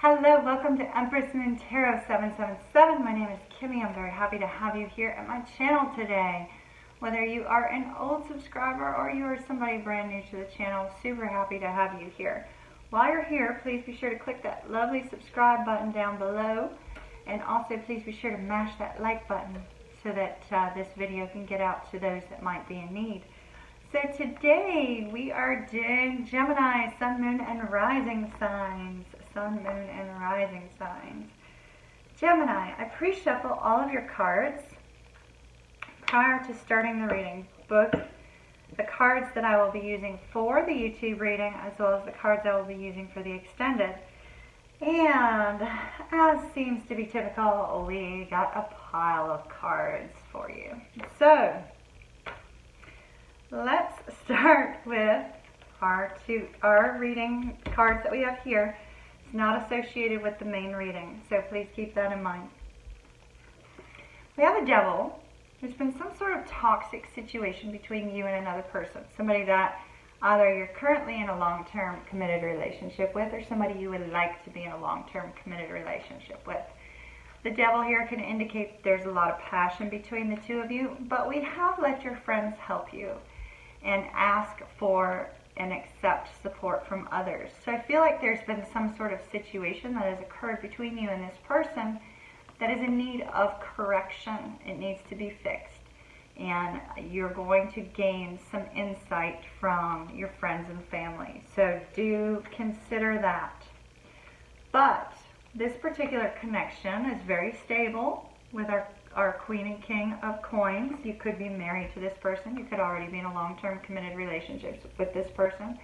Hello, welcome to Empress Moon Tarot 777. My name is Kimmy. I'm very happy to have you here at my channel today. Whether you are an old subscriber or you are somebody brand new to the channel, super happy to have you here. While you're here, please be sure to click that lovely subscribe button down below. And also please be sure to mash that like button so that this video can get out to those that might be in need. So today we are doing Gemini, Sun, Moon, and Rising signs. Sun, Moon, and Rising signs. Gemini, I pre-shuffle all of your cards prior to starting the reading. Both the cards that I will be using for the YouTube reading as well as the cards I will be using for the extended. And as seems to be typical, we got a pile of cards for you. So let's start with our reading cards that we have here. It's not associated with the main reading, so please keep that in mind. We have a Devil. There's been some sort of toxic situation between you and another person. Somebody that either you're currently in a long-term committed relationship with or somebody you would like to be in a long-term committed relationship with. The Devil here can indicate there's a lot of passion between the two of you, but we have let your friends help you and ask for and accept support from others. So I feel like there's been some sort of situation that has occurred between you and this person that is in need of correction. It needs to be fixed. And you're going to gain some insight from your friends and family. So do consider that. But this particular connection is very stable with our Queen and King of Coins. You could be married to this person. You could already be in a long-term committed relationship with this person.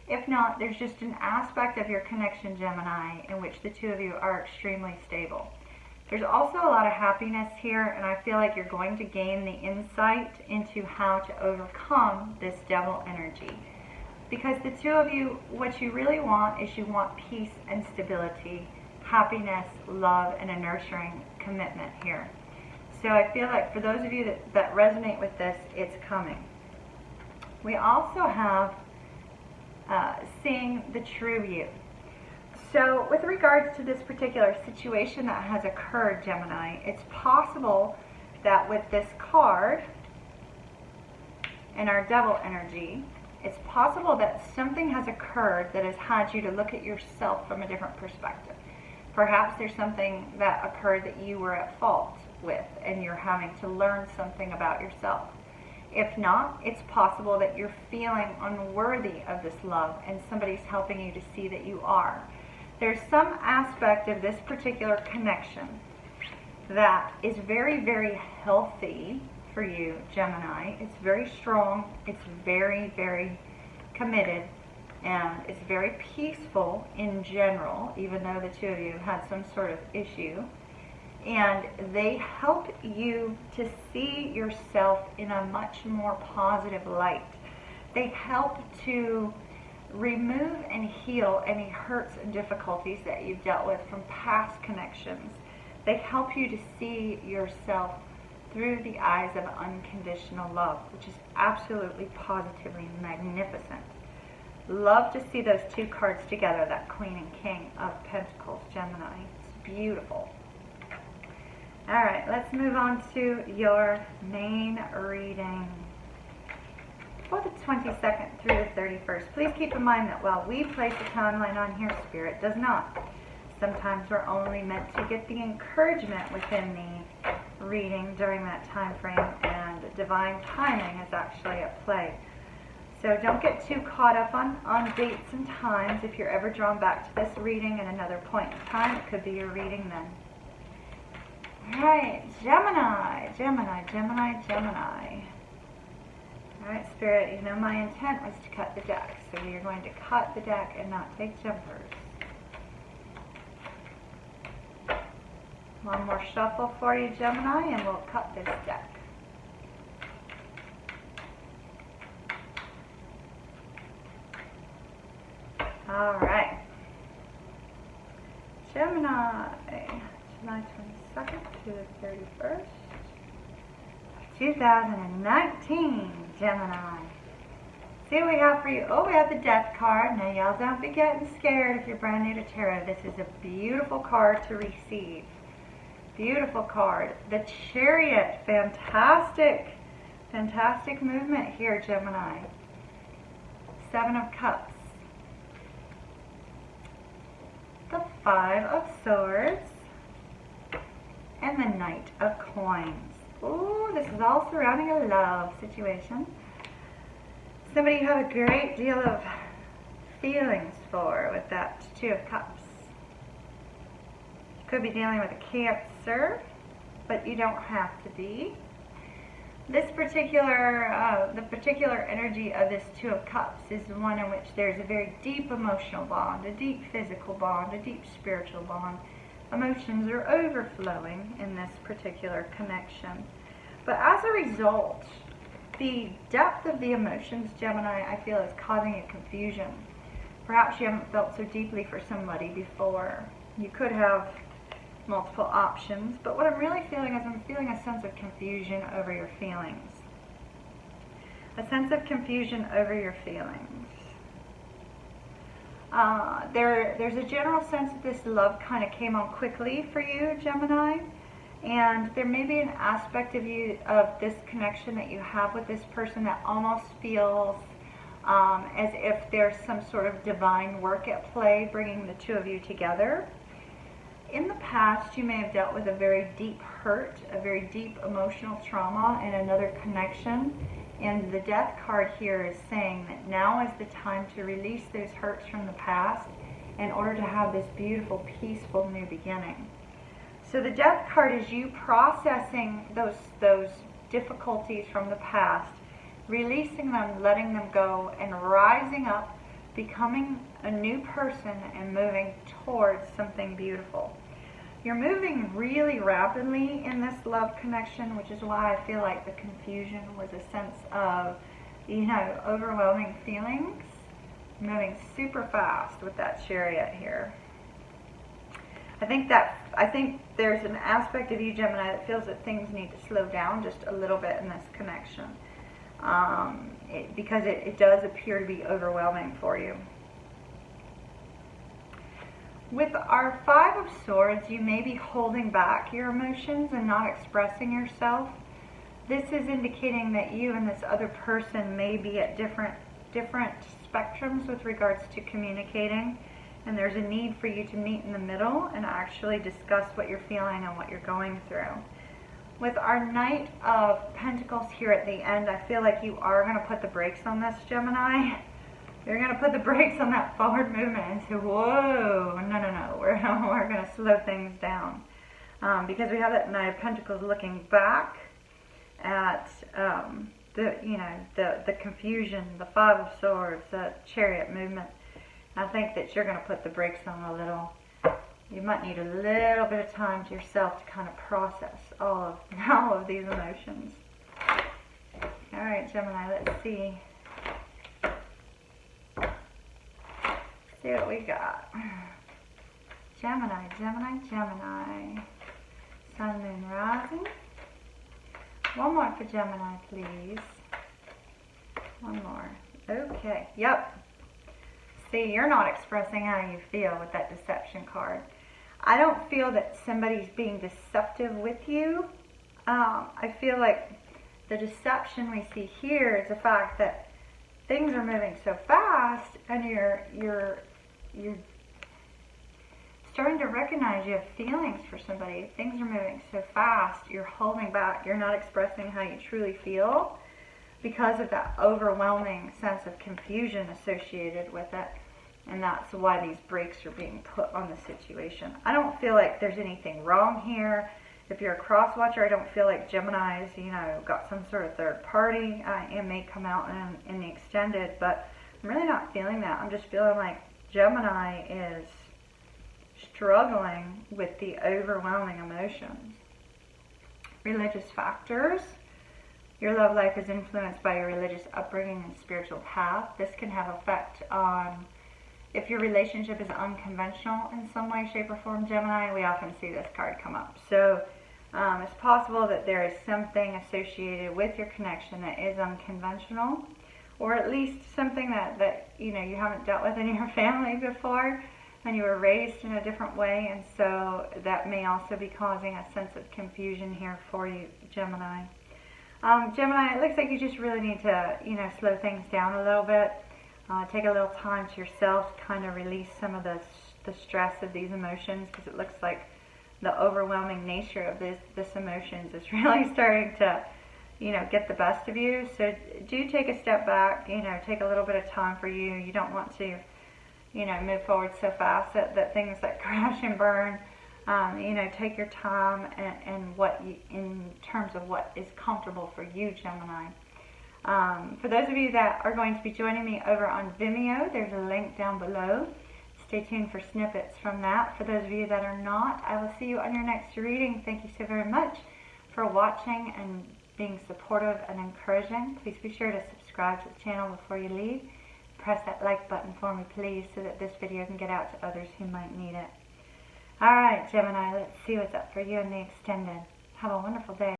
If not, there's just an aspect of your connection, Gemini, in which the two of you are extremely stable. There's also a lot of happiness here, and I feel like you're going to gain the insight into how to overcome this Devil energy. Because the two of you, what you really want is you want peace and stability, happiness, love, and a nurturing commitment here. So I feel like for those of you that resonate with this, it's coming. We also have seeing the true you. So with regards to this particular situation that has occurred, Gemini, it's possible that with this card and our Devil energy, it's possible that something has occurred that has had you to look at yourself from a different perspective. Perhaps there's something that occurred that you were at fault with and you're having to learn something about yourself. If not, it's possible that you're feeling unworthy of this love and somebody's helping you to see that you are. There's some aspect of this particular connection that is very, very healthy for you, Gemini. It's very strong. It's very, very committed. And it's very peaceful in general, even though the two of you had some sort of issue. And they help you to see yourself in a much more positive light. They help to remove and heal any hurts and difficulties that you've dealt with from past connections. They help you to see yourself through the eyes of unconditional love, which is absolutely positively magnificent. Love to see those two cards together, that Queen and King of Pentacles, Gemini. It's beautiful. All right, let's move on to your main reading for the 22nd through the 31st. Please keep in mind that while we place a timeline on here, Spirit does not. Sometimes we're only meant to get the encouragement within the reading during that time frame, and divine timing is actually at play. So don't get too caught up on dates and times. If you're ever drawn back to this reading at another point in time, it could be your reading then. All right, Gemini, Gemini, Gemini, Gemini. All right, Spirit, you know my intent was to cut the deck. So you're going to cut the deck and not take jumpers. One more shuffle for you, Gemini, and we'll cut this deck. All right, Gemini, July 22nd to the 31st, 2019, Gemini. See what we have for you. Oh, we have the Death card. Now, y'all don't be getting scared if you're brand new to tarot. This is a beautiful card to receive. Beautiful card. The Chariot. Fantastic. Fantastic movement here, Gemini. 7 of Cups. The 5 of Swords. And the Knight of Coins. Ooh, this is all surrounding a love situation. Somebody you have a great deal of feelings for with that 2 of Cups. Could be dealing with a Cancer, but you don't have to be. This particular, the particular energy of this 2 of Cups is one in which there's a very deep emotional bond, a deep physical bond, a deep spiritual bond. Emotions are overflowing in this particular connection. But as a result, the depth of the emotions, Gemini, I feel is causing a confusion. Perhaps you haven't felt so deeply for somebody before. You could have multiple options, but what I'm really feeling is I'm feeling a sense of confusion over your feelings. A sense of confusion over your feelings. There's a general sense that this love kind of came on quickly for you, Gemini. And there may be an aspect of you, of this connection that you have with this person that almost feels as if there's some sort of divine work at play bringing the 2 of you together. In the past, you may have dealt with a very deep hurt, a very deep emotional trauma in another connection. And the Death card here is saying that now is the time to release those hurts from the past in order to have this beautiful, peaceful new beginning. So the Death card is you processing those difficulties from the past, releasing them, letting them go, and rising up, becoming a new person and moving towards something beautiful. You're moving really rapidly in this love connection, which is why I feel like the confusion was a sense of, you know, overwhelming feelings. Moving super fast with that Chariot here. I think there's an aspect of you, Gemini, that feels that things need to slow down just a little bit in this connection. Because it does appear to be overwhelming for you. With our 5 of Swords, you may be holding back your emotions and not expressing yourself. This is indicating that you and this other person may be at different spectrums with regards to communicating, and there's a need for you to meet in the middle and actually discuss what you're feeling and what you're going through. With our Knight of Pentacles here at the end, I feel like you are going to put the brakes on this, Gemini. You're going to put the brakes on that forward movement and say, whoa, no, we're going to slow things down. Because we have that Knight of Pentacles looking back at the confusion, the 5 of Swords, the Chariot movement. I think that you're going to put the brakes on a little. You might need a little bit of time to yourself to kind of process all of these emotions. All right, Gemini, let's see. See what we got. Gemini, Gemini, Gemini. Sun, Moon, Rising. One more for Gemini, please. One more. Okay, yep. See, you're not expressing how you feel with that Deception card. I don't feel that somebody's being deceptive with you. I feel like the deception we see here is the fact that things are moving so fast, and you're starting to recognize you have feelings for somebody. Things are moving so fast, you're holding back, you're not expressing how you truly feel because of that overwhelming sense of confusion associated with it. And that's why these brakes are being put on the situation. I don't feel like there's anything wrong here. If you're a cross watcher, I don't feel like Gemini's, got some sort of third party. It may come out in the extended, but I'm really not feeling that. I'm just feeling like Gemini is struggling with the overwhelming emotions. Religious factors. Your love life is influenced by your religious upbringing and spiritual path. This can have effect on if your relationship is unconventional in some way, shape, or form, Gemini. We often see this card come up. So it's possible that there is something associated with your connection that is unconventional, or at least something that you know you haven't dealt with in your family before, and you were raised in a different way, and so that may also be causing a sense of confusion here for you, Gemini. Gemini, it looks like you just really need to, you know, slow things down a little bit. Take a little time to yourself to kind of release some of the stress of these emotions, because it looks like the overwhelming nature of this emotions is really starting to, you know, get the best of you. So do take a step back, you know, take a little bit of time for you. You don't want to, you know, move forward so fast that things that crash and burn. You know, take your time and in terms of what is comfortable for you, Gemini. For those of you that are going to be joining me over on Vimeo, there's a link down below. Stay tuned for snippets from that. For those of you that are not, I will see you on your next reading. Thank you so very much for watching and being supportive and encouraging. Please be sure to subscribe to the channel before you leave. Press that like button for me, please, so that this video can get out to others who might need it. Alright, Gemini, let's see what's up for you in the extended. Have a wonderful day.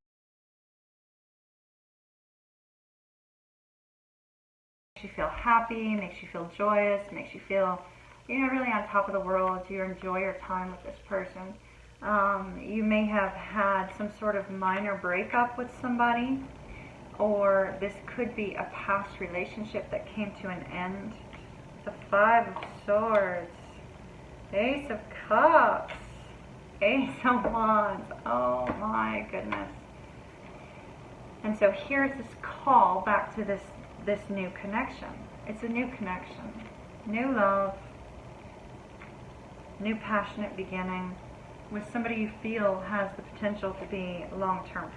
Makes you feel happy, makes you feel joyous, makes you feel, you know, really on top of the world. You enjoy your time with this person. You may have had some sort of minor breakup with somebody, or this could be a past relationship that came to an end. The Five of Swords, Ace of Cups, Ace of Wands. Oh my goodness. And so here's this call back to this new connection. It's a new connection, new love, new passionate beginning with somebody you feel has the potential to be long-term.